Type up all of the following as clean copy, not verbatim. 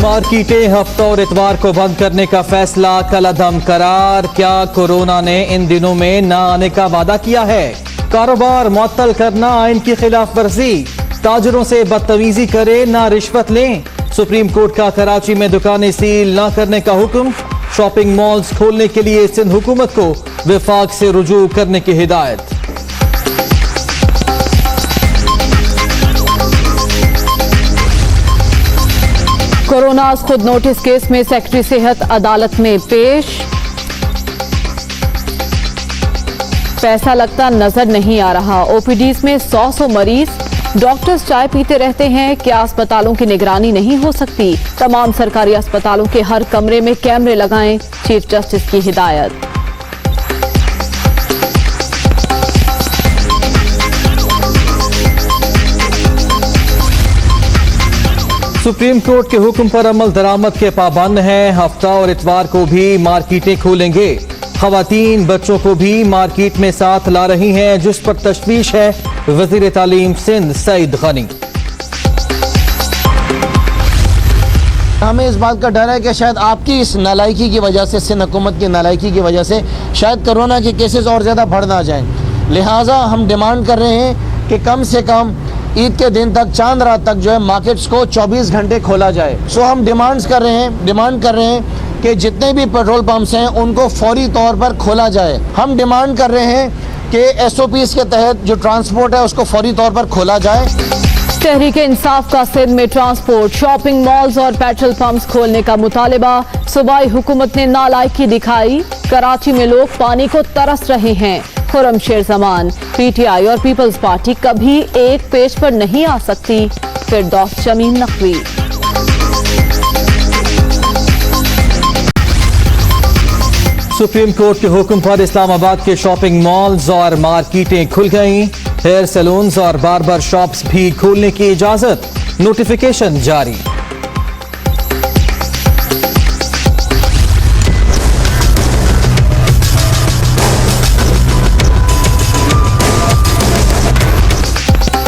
मार्केटें हफ्ता और इतवार को बंद करने का फैसला कलअदम करार। क्या कोरोना ने इन दिनों में न आने का वादा किया है? कारोबार मुअत्तल करना आइन की खिलाफ वर्जी। ताजरों से बदतमीजी करे ना रिश्वत लें। सुप्रीम कोर्ट का कराची में दुकानें सील न करने का हुक्म। शॉपिंग मॉल्स खोलने के लिए सिंध हुकूमत को विफाक से रुजू करने की हिदायत। कोरोना खुद नोटिस केस में सेक्रेटरी सेहत अदालत में पेश। पैसा लगता नजर नहीं आ रहा। ओपीडीज में 100 मरीज। डॉक्टर्स चाय पीते रहते हैं। क्या अस्पतालों की निगरानी नहीं हो सकती? तमाम सरकारी अस्पतालों के हर कमरे में कैमरे लगाएं। चीफ जस्टिस की हिदायत। सुप्रीम कोर्ट के हुक्म पर अमल दरामद के पाबंद हैं। हफ्ता और इतवार को भी मार्केटें खोलेंगे। खवातीन बच्चों को भी मार्केट में साथ ला रही हैं, जिस पर तशवीश है वजीर तालीम सिंध सईद गनी। हमें इस बात का डर है कि शायद आपकी इस नालायकी की वजह से, सिंध हुकूमत की नालायकी की वजह से शायद कोरोना के केसेस और ज़्यादा बढ़ ना जाएं। लिहाजा हम डिमांड कर रहे हैं कि कम से कम ईद के दिन तक, चांद रात तक जो है मार्केट्स को 24 घंटे खोला जाए। सो हम डिमांड कर रहे हैं कि जितने भी पेट्रोल पंप्स हैं उनको फौरी तौर पर खोला जाए। हम डिमांड कर रहे हैं कि SOPs के तहत जो ट्रांसपोर्ट है उसको फौरी तौर पर खोला जाए। तहरीक इंसाफ का सिंध में ट्रांसपोर्ट, शॉपिंग मॉल्स और पेट्रोल पंप्स खोलने का मुतालिबा। सूबाई हुकूमत ने नालायकी दिखाई। कराची में लोग पानी को तरस रहे हैं। खुर्रम शेर जमान, PTI और पीपल्स पार्टी कभी एक पेज पर नहीं आ सकती। फिरदौस शमीम नकवी। सुप्रीम कोर्ट के हुक्म पर इस्लामाबाद के शॉपिंग मॉल्स और मार्केटें खुल गईं। हेयर सैलून्स और बार्बर शॉप्स भी खोलने की इजाजत। नोटिफिकेशन जारी।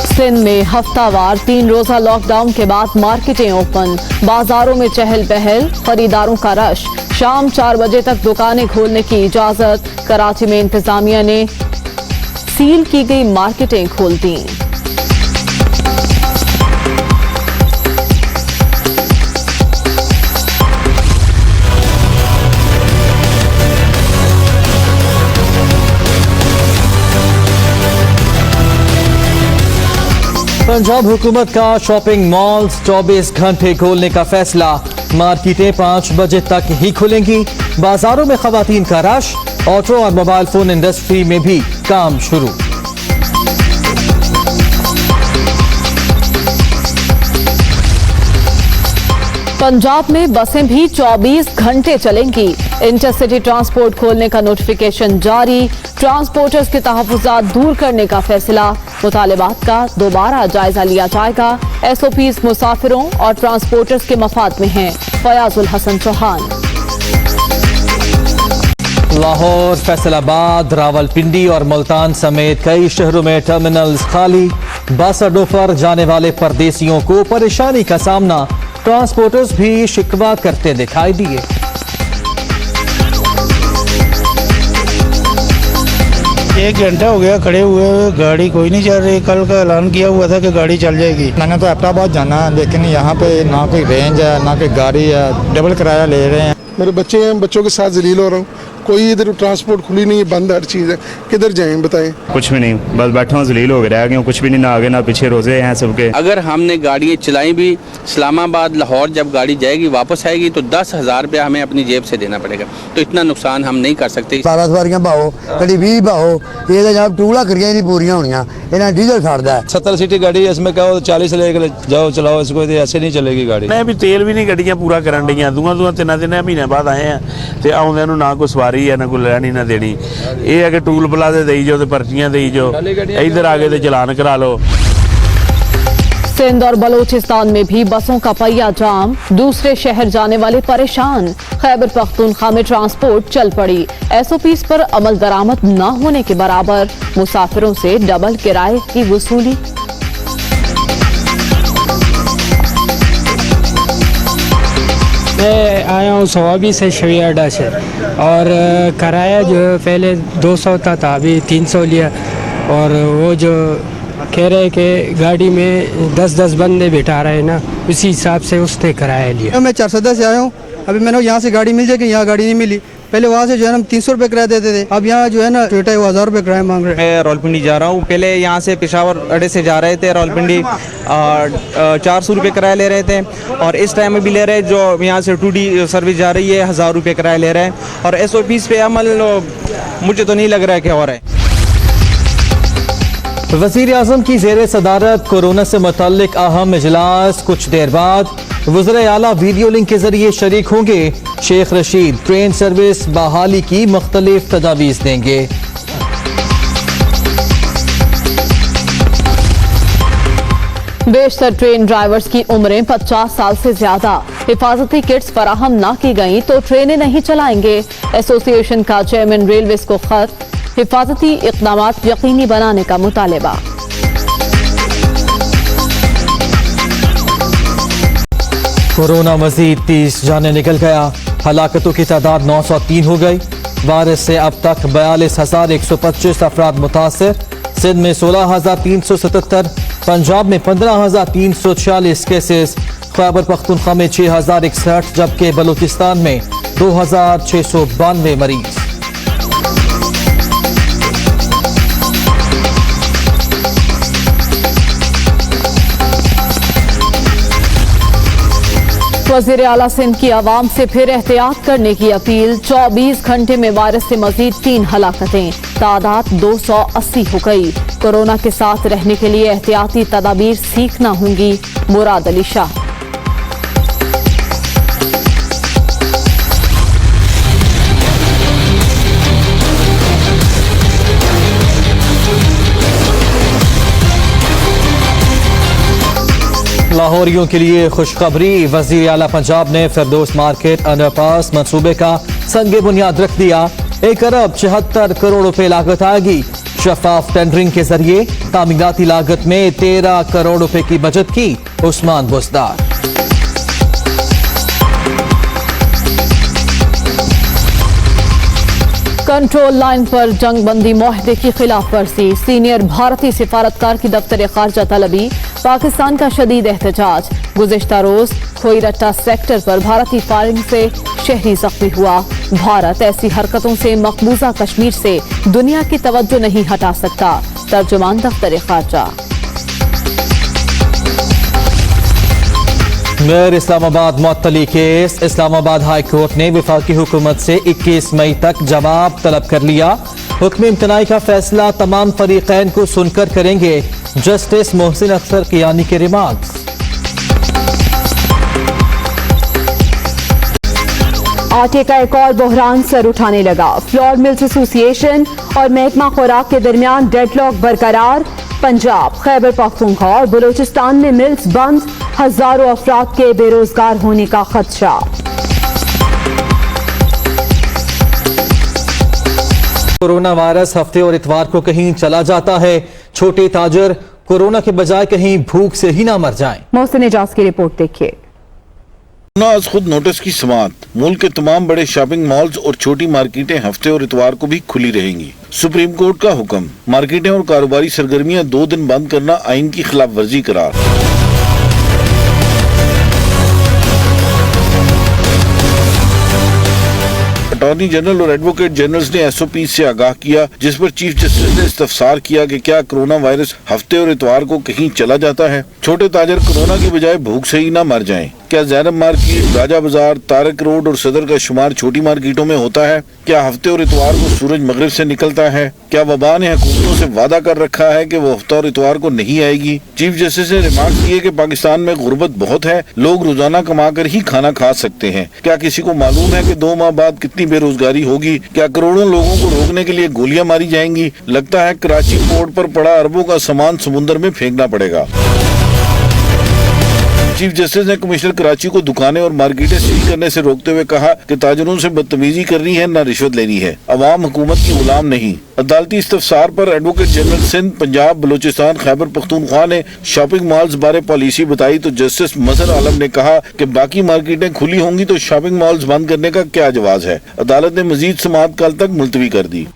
सिंध में हफ्तावार 3 रोजा लॉकडाउन के बाद मार्केटें ओपन। बाजारों में चहल पहल, खरीदारों का रश। शाम 4 बजे तक दुकानें खोलने की इजाजत। कराची में इंतजामिया ने सील की गई मार्केटें खोल दी। पंजाब हुकूमत का शॉपिंग मॉल्स 24 घंटे खोलने का फैसला। मार्केटें 5 बजे तक ही खुलेंगी। बाजारों में खवातीन का रश। ऑटो और मोबाइल फोन इंडस्ट्री में भी काम शुरू। पंजाब में बसें भी 24 घंटे चलेंगी। इंटरसिटी ट्रांसपोर्ट खोलने का नोटिफिकेशन जारी। ट्रांसपोर्टर्स के तहफ़्फ़ुज़ात दूर करने का फैसला। मुतालिबात का दोबारा जायजा लिया जाएगा। SOPs मुसाफिरों और ट्रांसपोर्टर्स के मफाद में हैं। फयाजुल हसन चौहान। लाहौर, फैसलाबाद, रावलपिंडी और मुल्तान समेत कई शहरों में टर्मिनल्स खाली। बस अड्डों पर जाने वाले परदेसियों को परेशानी का सामना। ट्रांसपोर्टर्स भी शिकवा करते दिखाई दिए। एक घंटा हो गया खड़े हुए, गाड़ी कोई नहीं चल रही। कल का ऐलान किया हुआ था कि गाड़ी चल जाएगी। मैंने तो अहमदाबाद जाना है, लेकिन यहाँ पे ना कोई रेंज है ना कोई गाड़ी है। डबल किराया ले रहे हैं। मेरे बच्चे हैं, बच्चों के साथ जलील हो रहा हूँ। कोई इधर ट्रांसपोर्ट खुली नहीं है, बंद हर चीज़ है। किधर जाएं बताएं? कुछ भी नहीं, बस बैठा हूँ, जलील हो गए, रह गए। कुछ भी नहीं, ना आगे ना पीछे, रोजे हैं सबके। अगर हमने गाड़ियाँ चलाई भी, इस्लामाबाद लाहौर जब गाड़ी जाएगी वापस आएगी तो 10,000 रुपया हमें अपनी जेब से देना पड़ेगा। तो इतना नुकसान हम नहीं कर सकते। 12 सवारियां पाओ, कभी 20 पाओ, ये जब टूला करिए नहीं पूरियां होनियां, इन्हें डीजल छाड़ता है। 70 सीटी गाड़ी है, इसमें कहो 40 लेकर जाओ चलाओ इसको, ऐसे नहीं चलेगी गाड़ी। मैं भी तेल भी नहीं गड्डियां पूरा करन ਡੀਆਂ दूआ 3 ਮਹੀਨੇ ਬਾਅਦ ਆਏ ਆ ਤੇ ਆਉਂਦਿਆਂ ਨੂੰ ਨਾ ਕੋਈ ਸਵਾਰੀ ਹੈ ਨਾ ਕੋਈ ਲੈਣੀ ਨਾ ਦੇਣੀ। ਇਹ ਹੈ ਕਿ ਟੂਲ ਪਲਾਜ਼ੇ ਦੇਈ ਜਾਓ ਤੇ ਪਰਚੀਆਂ ਦੇਈ ਜਾਓ, ਇੱਧਰ ਆ ਕੇ ਤੇ ਚਲਾਨ ਕਰਾ ਲਓ। सिंध और बलोचिस्तान में भी बसों का पहिया जाम। दूसरे शहर जाने वाले परेशान। खैबर पख्तूनख्वा में ट्रांसपोर्ट चल पड़ी। SOPs पर अमल दरामद न होने के बराबर। मुसाफिरों से डबल किराए की वसूली। मैं आया हूँ सवाबी से शवी अड्डा से, और किराया जो है पहले 200 था अभी 300 लिया, और वो जो कह रहे कि गाड़ी में 10-10 बंदे बैठा रहे ना, उसी हिसाब से उसने किराया लिया। मैं 410 से आया हूँ, अभी मैंने यहाँ से गाड़ी मिल जाएगी, यहाँ गाड़ी नहीं मिली। पहले वहाँ से जो है ना 300 रुपये किराया देते थे, अब यहाँ जो है ना टोयोटा 1000 रुपये किराया मांग रहे हैं। मैं रावलपिंडी जा रहा हूँ, पहले यहाँ से पेशावर अड्डे से जा रहे थे रावलपिंडी 400 रुपये किराया ले रहे थे, और इस टाइम में भी ले रहे हैं। जो यहाँ से 2D सर्विस जा रही है 1000 रुपये किराया ले रहे हैं, और SOPs पे अमल मुझे तो नहीं लग रहा है कि हो रहा है। वज़ीर आज़म की ज़ेर सदारत कोरोना से मुतल्लिक अहम इजलास। कुछ देर बाद वज़ीर आला वीडियो लिंक के जरिए शरीक होंगे। शेख रशीद ट्रेन सर्विस बहाली की मुख्तलिफ तजावीज़ देंगे। बेशतर ट्रेन ड्राइवर्स की उम्रें 50 साल से ज्यादा। हिफाजती किट्स फराहम ना की गई तो ट्रेनें नहीं चलाएंगे। एसोसिएशन का चेयरमैन रेलवेज को खत। हिफाजती इक़दामात यकीनी बनाने का मुतालबा। कोरोना मजीद 30 जाने निकल गया। हलाकतों की तादाद 903 हो गई। वायरस से अब तक 42,125 अफराद मुतासर। सिंध में 16,377, पंजाब में 15,346 केसेस, खैबर पख्तूनख्वा में 6,061, जबकि बलूचिस्तान में 2,692 मरीज। वज़ीर आला सिंध की आवाम से फिर एहतियात करने की अपील। 24 घंटे में वायरस से मजीद 3 हलाकतें, तादाद 280 हो गई। कोरोना के साथ रहने के लिए एहतियाती तदाबीर सीखना होंगी। मुराद अली शाह। लाहौरियों के लिए खुशखबरी। वज़ीर आला पंजाब ने फिरदौस मार्केट अंडरपास मंसूबे का संगे बुनियाद रख दिया। 1 अरब 76 करोड़ रुपए लागत आएगी। शफाफ टेंडरिंग के जरिए तामीराती लागत में 13 करोड़ रुपए की बचत की। उस्मान बुज़दार। कंट्रोल लाइन पर जंग बंदी मुआहदे की खिलाफ वर्जी। सीनियर भारतीय सिफारतकार की दफ्तर खारजा तलबी। पाकिस्तान का शदीद एहतजाज। गुज़िश्ता रोज खोईरट्टा सेक्टर पर भारतीय फायरिंग से शहरी जख्मी हुआ। भारत ऐसी हरकतों से मकबूजा कश्मीर से दुनिया की तवज्जो नहीं हटा सकता। तर्जुमान दफ्तर खारजा। मेयर इस्लामाबाद मुअत्तली केस। इस्लामाबाद हाई कोर्ट ने वफाकी हुकूमत से 21 मई तक जवाब तलब कर लिया। हुक्म इम्तनाई का फैसला तमाम फरीकैन को सुनकर करेंगे। जस्टिस मोहसिन अख्तर कियानी के रिमार्क्स। आटे का एक और बहरान सर उठाने लगा। फ्लोर मिल्स एसोसिएशन और महकमा खुराक के दरमियान डेडलॉक बरकरार। पंजाब, खैबर पख्तूनख्वा और बलूचिस्तान में मिल्स बंद। हजारों अफराद के बेरोजगार होने का खदशा। कोरोना वायरस हफ्ते और इतवार को कहीं चला जाता है। छोटे ताजर कोरोना के बजाय कहीं भूख से ही ना मर जाएं। मोहसिन एजाज की रिपोर्ट देखिए। आज खुद नोटिस की समात। मुल्क के तमाम बड़े शॉपिंग मॉल्स और छोटी मार्केटें हफ्ते और इतवार को भी खुली रहेंगी। सुप्रीम कोर्ट का हुक्म। मार्केटें और कारोबारी सरगर्मियां 2 दिन बंद करना आइन की खिलाफ वर्जी करार। अटॉर्नी जनरल और एडवोकेट जनरल्स ने SOP से आगाह किया, जिस पर चीफ जस्टिस ने इस्तफसार किया कि क्या कोरोना वायरस हफ्ते और इतवार को कहीं चला जाता है। छोटे ताजर कोरोना की बजाय भूख से ही ना मर जाएं। क्या ज़ैनब मार्केट, राजा बाजार, तारक रोड और सदर का शुमार छोटी मार्केटों में होता है? क्या हफ्ते और इतवार को सूरज मगरिब से निकलता है? क्या वबा ने हुकूमतों से वादा कर रखा है कि वो हफ्ता और इतवार को नहीं आएगी? चीफ जस्टिस ने रिमार्क किए कि पाकिस्तान में गुर्बत बहुत है, लोग रोजाना कमा कर ही खाना खा सकते हैं। क्या किसी को मालूम है कि 2 माह बाद कितनी बेरोजगारी होगी? क्या करोड़ों लोगों को रोकने के लिए गोलियां मारी जाएंगी? लगता है कराची पोर्ट पर पड़ा अरबों का सामान समुद्र में फेंकना पड़ेगा। चीफ जस्टिस ने कमिश्नर कराची को दुकानें और मार्केटें सील करने से रोकते हुए कहा कि ताजरों से बदतमीजी करनी है, न रिश्वत लेनी है। अवाम हुकूमत की गुलाम नहीं। अदालती इस्तफसार पर एडवोकेट जनरल सिंध, पंजाब, बलूचिस्तान, खैबर पख्तूनख्वा ने शॉपिंग मॉल्स बारे पॉलिसी बताई तो जस्टिस मजहर आलम ने कहा कि बाकी मार्केटें खुली होंगी तो शॉपिंग मॉल्स बंद करने का क्या जवाज है। अदालत ने मजीद समाअत कल तक मुलतवी कर दी।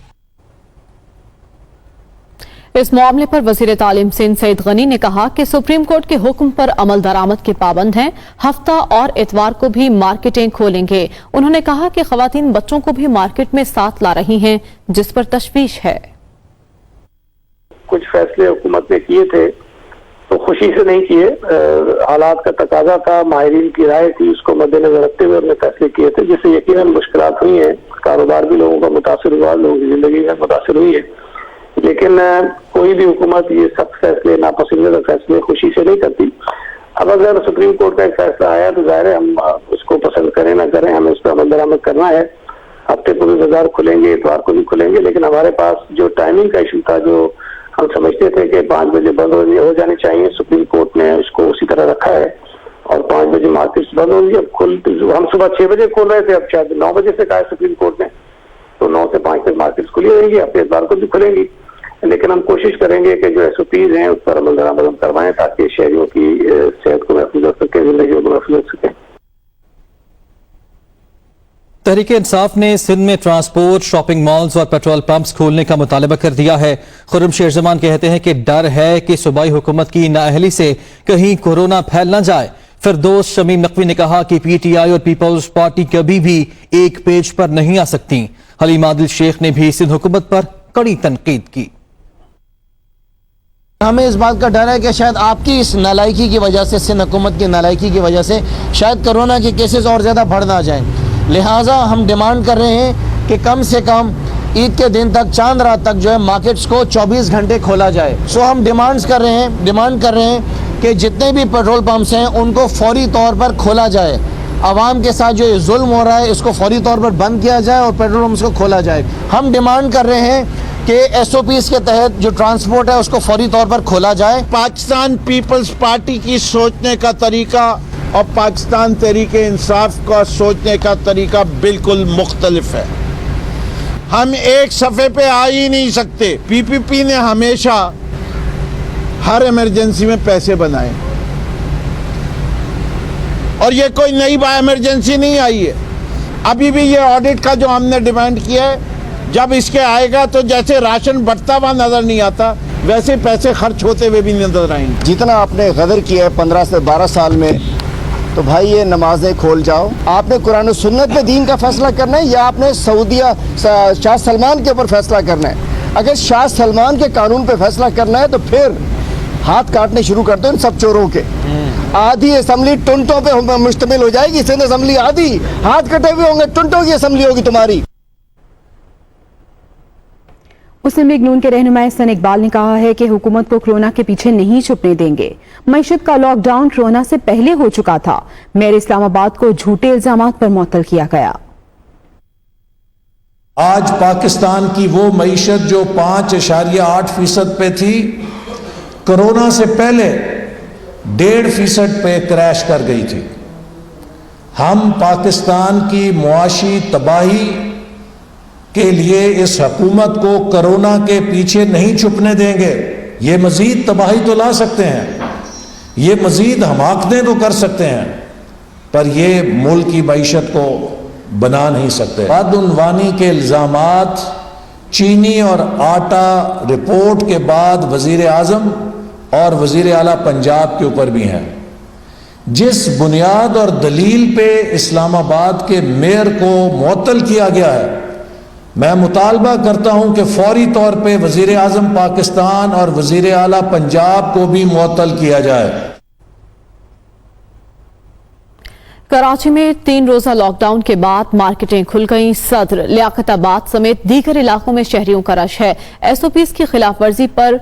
इस मामले पर वजीर तालीम सिंध सईद गनी ने कहा कि सुप्रीम कोर्ट के हुक्म पर अमल दरामद के पाबंद हैं। हफ्ता और इतवार को भी मार्केटें खोलेंगे। उन्होंने कहा कि खवातीन बच्चों को भी मार्केट में साथ ला रही हैं, जिस पर तशवीश है। कुछ फैसले हुकूमत ने किए थे तो खुशी से नहीं किए, हालात का तकाजा था, माहिरीन की राय थी, उसको मद्देनजर रखते हुए हमने फैसले किए थे, जिससे यकीनन मुश्किलात हुई हैं। कारोबार भी लोगों का मुतासर हुआ, लोगों की जिंदगी में मुतासर हुई है। लेकिन कोई भी हुकूमत ये सख्त फैसले, नापसंदीदा फैसले खुशी से नहीं करती। अब अगर सुप्रीम कोर्ट का एक फैसला आया तो जाहिर है हम उसको पसंद करें ना करें, हमें उस पर अमल दरामद करना है। हफ्ते को भी बाजार खुलेंगे, इतवार को भी खुलेंगे, लेकिन हमारे पास जो टाइमिंग का इशू था, जो हम समझते थे कि 5 बजे बंद हो जाने चाहिए, सुप्रीम कोर्ट ने उसको उसी तरह रखा है और 5 बजे मार्केट्स बंद होंगी। अब हम सुबह 6 बजे खोल रहे थे, अब शायद 9 बजे से कहा सुप्रीम कोर्ट ने, तो 9 से 5 तक मार्केट्स खुली रहेंगी, हफ्ते इतवार को भी खुलेंगी। लेकिन हम कोशिश करेंगे कि जो SOPs हैं उस पर अमल दरामद करवाएं ताकि शहरियों की सेहत को महफूज रख सकें, जिंदगी को महफूज रख सकें। तहरीक इंसाफ ने सिंध में ट्रांसपोर्ट, शॉपिंग मॉल्स और पेट्रोल पंप्स खोलने का मुतालबा कर दिया है। खुर्रम शेर जमान कहते हैं कि डर है कि सूबाई हुकूमत की नाअहली से कहीं कोरोना फैल न जाए। फिरदौस शमीम नकवी ने कहा कि PTI और पीपल्स पार्टी कभी भी एक पेज पर नहीं आ सकती। हलीम आदिल शेख ने भी सिंध हुकूमत पर कड़ी तनकीद की। हमें इस बात का डर है कि शायद आपकी इस नालायकी की वजह से, सिंध हुकूमत की नालायकी की वजह से शायद कोरोना के केसेस और ज़्यादा बढ़ ना जाएं। लिहाजा हम डिमांड कर रहे हैं कि कम से कम ईद के दिन तक, चांद रात तक जो है मार्केट्स को 24 घंटे खोला जाए। सो हम डिमांड कर रहे हैं कि जितने भी पेट्रोल पंप्स हैं उनको फौरी तौर पर खोला जाए। आवाम के साथ जो ये जुल्म हो रहा है इसको फौरी तौर पर बंद किया जाए और पेट्रोल पंप्स को खोला जाए। हम डिमांड कर रहे हैं कि SOPs के तहत जो ट्रांसपोर्ट है उसको फौरी तौर पर खोला जाए। पाकिस्तान पीपल्स पार्टी की सोचने का तरीका और पाकिस्तान तहरीक इंसाफ का सोचने का तरीका बिल्कुल मुख्तलिफ है। हम एक सफ़े पे आ ही नहीं सकते। PPP ने हमेशा हर इमरजेंसी में पैसे बनाए और ये कोई नई इमरजेंसी नहीं आई है। अभी भी ये ऑडिट का जो हमने डिमांड किया है, जब इसके आएगा तो जैसे राशन बढ़ता हुआ नजर नहीं आता, वैसे पैसे खर्च होते हुए भी नजर आएंगे। जितना आपने गदर किया है 15 से 12 साल में, तो भाई ये नमाजें खोल जाओ। आपने कुरान और सुन्नत पे दीन का फैसला करना है या आपने सऊदिया शाह सलमान के ऊपर फैसला करना है? अगर शाह सलमान के कानून पे फैसला करना है तो फिर हाथ काटने शुरू कर दो इन सब चोरों के। आधी असम्बली टुंटों पे मुश्तमिल हो जाएगी। सिंध असम्बली आधी हाथ कटे हुए होंगे, टुंटों की असम्बली होगी तुम्हारी। मुस्लिम लीग नून के रहनुमा हसन इकबाल ने कहा है कि हुकूमत को कोरोना के पीछे नहीं छुपने देंगे। मईशत का लॉकडाउन कोरोना से पहले हो चुका था। मेयर इस्लामाबाद को झूठे इल्जामात पर मुअत्तल किया गया। आज पाकिस्तान की वो मईशत जो 5.8% पे थी, कोरोना से पहले 1.5% पे क्रैश कर गई थी। हम पाकिस्तान की मुआशी तबाही के लिए इस हुकूमत को कोरोना के पीछे नहीं छुपने देंगे। ये मजीद तबाही तो ला सकते हैं, ये मजीद हमाकतें तो कर सकते हैं, पर ये मुल्क की मईशत को बना नहीं सकते। बदउनवानी के इल्जामात चीनी और आटा रिपोर्ट के बाद वजीर आजम और वजीर आला पंजाब के ऊपर भी हैं। जिस बुनियाद और दलील पे इस्लामाबाद के मेयर को मुअत्तल किया गया है, मैं मुतालबा करता हूं कि फौरी तौर पे वजीर आजम पाकिस्तान और वजीर आला पंजाब को भी मुअत्तल किया जाए। कराची में 3 रोजा लॉकडाउन के बाद मार्केटें खुल गईं। सदर, लियाकताबाद समेत दीगर इलाकों में शहरियों का रश है। SOPs की खिलाफ वर्जी पर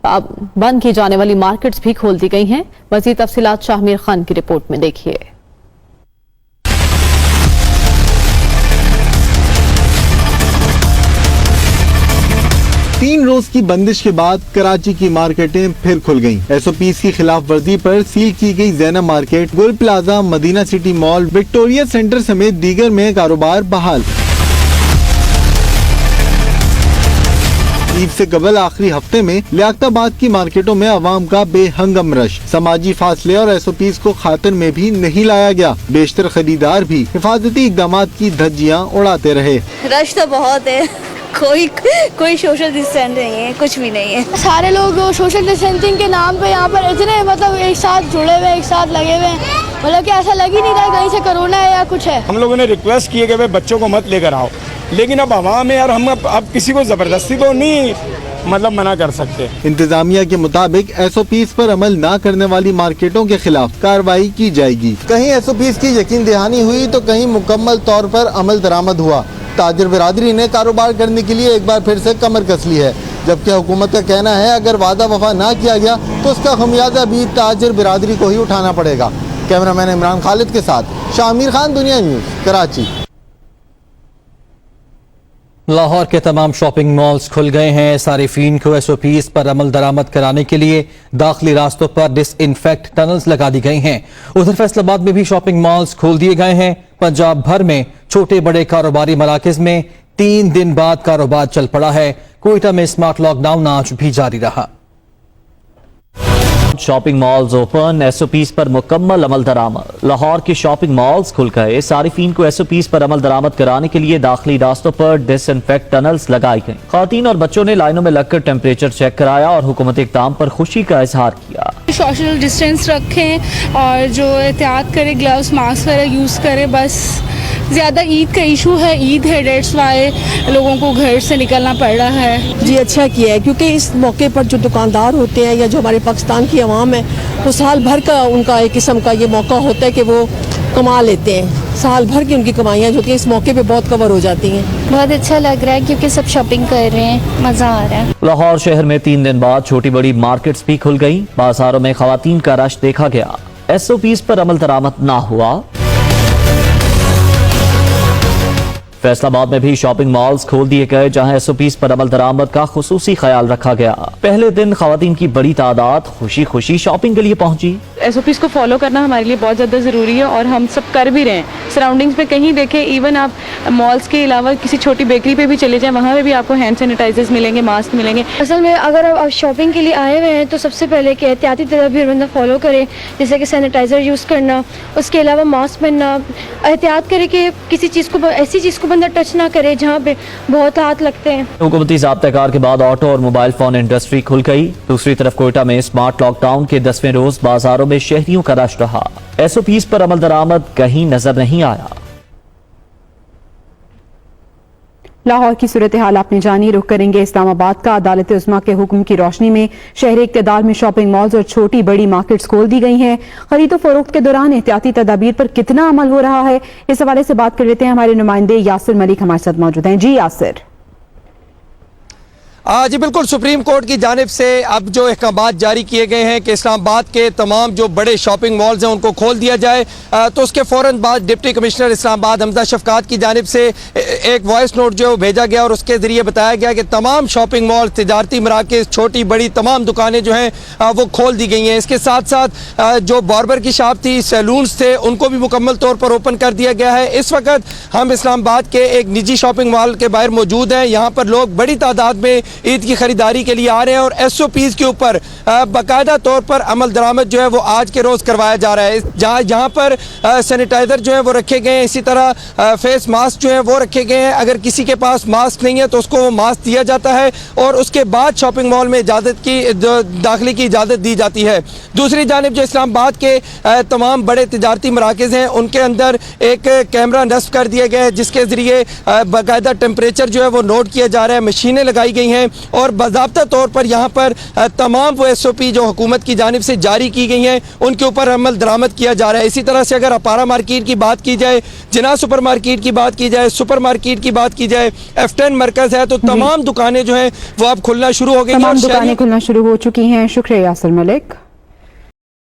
बंद की जाने वाली मार्केट्स भी खोल दी गई हैं। मज़ीद तफसीलात शाहमीर खान की रिपोर्ट में देखिए। 3 रोज की बंदिश के बाद कराची की मार्केटें फिर खुल गईं। SOPs की खिलाफ वर्जी पर सील की गई Zainab market, Gul plaza, Madina city mall, Victoria centre समेत दीगर में कारोबार बहाल। ईद से कबल आखिरी हफ्ते में लियाकताबाद की मार्केटों में अवाम का बेहंगम रश, समाजी फासले और SOPs को खातिर में भी नहीं लाया गया। बेशतर खरीदार भी हिफाजती इकदाम की धज्जियां उड़ाते रहे। रश तो बहुत है, कोई सोशल डिस्टेंस नहीं है, कुछ भी नहीं है। सारे लोग सोशल डिस्टेंसिंग के नाम पे यहाँ पर इतने मतलब एक साथ जुड़े हुए, एक साथ लगे हुए, मतलब कि ऐसा लग ही नहीं रहा है कहीं से कोरोना है या कुछ है। हम लोगों ने रिक्वेस्ट की है कि भाई बच्चों को मत लेकर आओ, लेकिन अब आवाम है यार, हम अब किसी को जबरदस्ती तो नहीं मतलब मना कर सकते। इंतजामिया के मुताबिक SOPs पर अमल न करने वाली मार्केटों के खिलाफ कार्रवाई की जाएगी। कहीं SOPs की यकीन दहानी हुई तो कहीं मुकम्मल तौर पर अमल दरामद हुआ। ताजिर बिरादरी ने कारोबार करने के लिए एक बार फिर से कमर कस ली है, जबकि हुकूमत का कहना है अगर वादा वफा ना किया गया तो उसका खमियाजा भी ताजिर बिरादरी को ही उठाना पड़ेगा। कैमरामैन इमरान खालिद के साथ शामिर खान, दुनिया न्यूज़, कराची। लाहौर के तमाम शॉपिंग मॉल्स खुल गए हैं। सारिफीन को SOPs पर अमल दरामद कराने के लिए दाखिली रास्तों पर डिसइंफेक्ट टनल्स लगा दी गई हैं। उधर फैसलाबाद में भी शॉपिंग मॉल्स खोल दिए गए हैं। पंजाब भर में छोटे बड़े कारोबारी मराकज में 3 दिन बाद कारोबार चल पड़ा है। कोयटा में स्मार्ट लॉकडाउन आज भी जारी रहा। शॉपिंग मॉल्स ओपन, SOPs पर मुकम्मल अमल दरामद। लाहौर के शॉपिंग मॉल्स खुल गए। सारिफीन को SOPs पर अमल दरामद कराने के लिए दाखिली रास्तों पर डिसइंफेक्ट टनल्स लगाई गई। खवातीन और बच्चों ने लाइनों में लगकर टेम्परेचर चेक कराया और हुकूमती इक़दाम पर खुशी का इजहार किया। सोशल डिस्टेंस रखें और जो एहतियात करें, ग्लव्स मास्क यूज़ करें। बस ज़्यादा ईद का इशू है, ईद है, डेट्स वाई लोगों को घर से निकलना पड़ रहा है। जी अच्छा किया है, क्योंकि इस मौके पर जो दुकानदार होते हैं या जो हमारे पाकिस्तान की आवाम है, वो साल भर का उनका एक किस्म का ये मौका होता है कि वो कमा लेते हैं। साल भर की उनकी कमाइयाँ जो कि इस मौके पे बहुत कवर हो जाती हैं। बहुत अच्छा लग रहा है क्योंकि सब शॉपिंग कर रहे हैं, मज़ा आ रहा है। लाहौर शहर में 3 दिन बाद छोटी बड़ी मार्केट्स भी खुल गई। बाजारों में खवातीन का रश देखा गया। SOPs पर अमल दरामद ना हुआ। फैसलाबाद में भी शॉपिंग मॉल्स खोल दिए गए, जहां SOPs पर अमल दरामद का खुसूसी ख्याल रखा गया। पहले दिन खवातीन की बड़ी तादाद खुशी खुशी शॉपिंग के लिए पहुंची। SOPs को फॉलो करना हमारे लिए बहुत ज़्यादा ज़रूरी है और हम सब कर भी रहे हैं। सराउंडिंग्स में कहीं देखें, इवन आप मॉल्स के अलावा किसी छोटी बेकरी पे भी चले जाएं, वहाँ पे भी आपको हैंड सैनिटाइजर्स मिलेंगे, मास्क मिलेंगे। असल में अगर आप शॉपिंग के लिए आए हुए हैं तो सबसे पहले कि एहतियाती तदबीर बंदा फॉलो करें, जैसे कि सैनिटाइज़र यूज़ करना, उसके अलावा मास्क पहनना। एहतियात करें कि किसी चीज़ को, ऐसी चीज़ को बंदा टच ना करे जहाँ पे बहुत हाथ लगते हैं। हुकूमती ज़ाब्ता-ए-कार के बाद ऑटो और मोबाइल फोन इंडस्ट्री खुल गई। दूसरी तरफ कोयटा में स्मार्ट लॉकडाउन के 10वें रोज बाजारों में शहरियों का रश रहा। SOPs पर अमल दरामद कहीं नजर नहीं आया। लाहौर की सूरत हाल आपने जानी। रुख करेंगे इस्लामाबाद का। अदालत उज़्मा के हुक्म की रोशनी में शहर इक़्तिदार में शॉपिंग मॉल्स और छोटी बड़ी मार्केट्स खोल दी गई हैं। खरीदो फरोख्त के दौरान एहतियाती तदाबीर पर कितना अमल हो रहा है, इस हवाले से बात कर लेते हैं। हमारे नुमाइंदे यासिर मलिक हमारे साथ मौजूद हैं। जी यासिर। जी बिल्कुल, सुप्रीम कोर्ट की जानिब से अब जो अहकामात जारी किए गए हैं कि इस्लामाबाद के तमाम जो बड़े शॉपिंग मॉल्स हैं उनको खोल दिया जाए, तो उसके फ़ौरन बाद डिप्टी कमिश्नर इस्लामाबाद हमजा शफकात की जानिब से एक वॉइस नोट जो भेजा गया और उसके ज़रिए बताया गया कि तमाम शॉपिंग मॉल, तिजारती मराकज़, छोटी बड़ी तमाम दुकानें जो हैं वो खोल दी गई हैं। इसके साथ साथ जो बार्बर की शॉप थी, सैलून्स थे, उनको भी मुकम्मल तौर पर ओपन कर दिया गया है। इस वक्त हम इस्लामाबाद के एक निजी शॉपिंग मॉल के बाहर मौजूद हैं। यहाँ पर लोग बड़ी तादाद में ईद की खरीदारी के लिए आ रहे हैं और SOPs के ऊपर बाकायदा तौर पर अमल दरामद जो है वो आज के रोज़ करवाया जा रहा है। जहाँ पर सैनिटाइज़र जो है वो रखे गए हैं, इसी तरह फेस मास्क जो है वो रखे गए हैं। अगर किसी के पास मास्क नहीं है तो उसको वो मास्क दिया जाता है और उसके बाद शॉपिंग मॉल में दाखिले की इजाज़त दी जाती है। दूसरी जानिब जो इस्लामाबाद के तमाम बड़े तिजारती मराकज़ हैं उनके अंदर एक कैमरा नस्ब कर दिया गया है, जिसके ज़रिए बाकायदा टेम्परेचर जो है वो नोट किया जा रहा है। मशीनें लगाई गई हैं और बाज़ाब्ता तौर पर यहाँ पर तमाम वो SOP जो हुकूमत की जानिब से जारी की गई हैं उनके ऊपर अमल दरामद किया जा रहा है। इसी तरह से अगर अपारा मार्केट की बात की जाए, जिना सुपर मार्केट की बात की जाए, सुपर मार्केट की बात की जाए, F10 मरकज़ है, तो तमाम दुकानें जो हैं वो अब खुलना शुरू हो गई हैं। तमाम दुकानें खुलना शुरू हो चुकी हैं। शुक्रिया यासिर मलिक।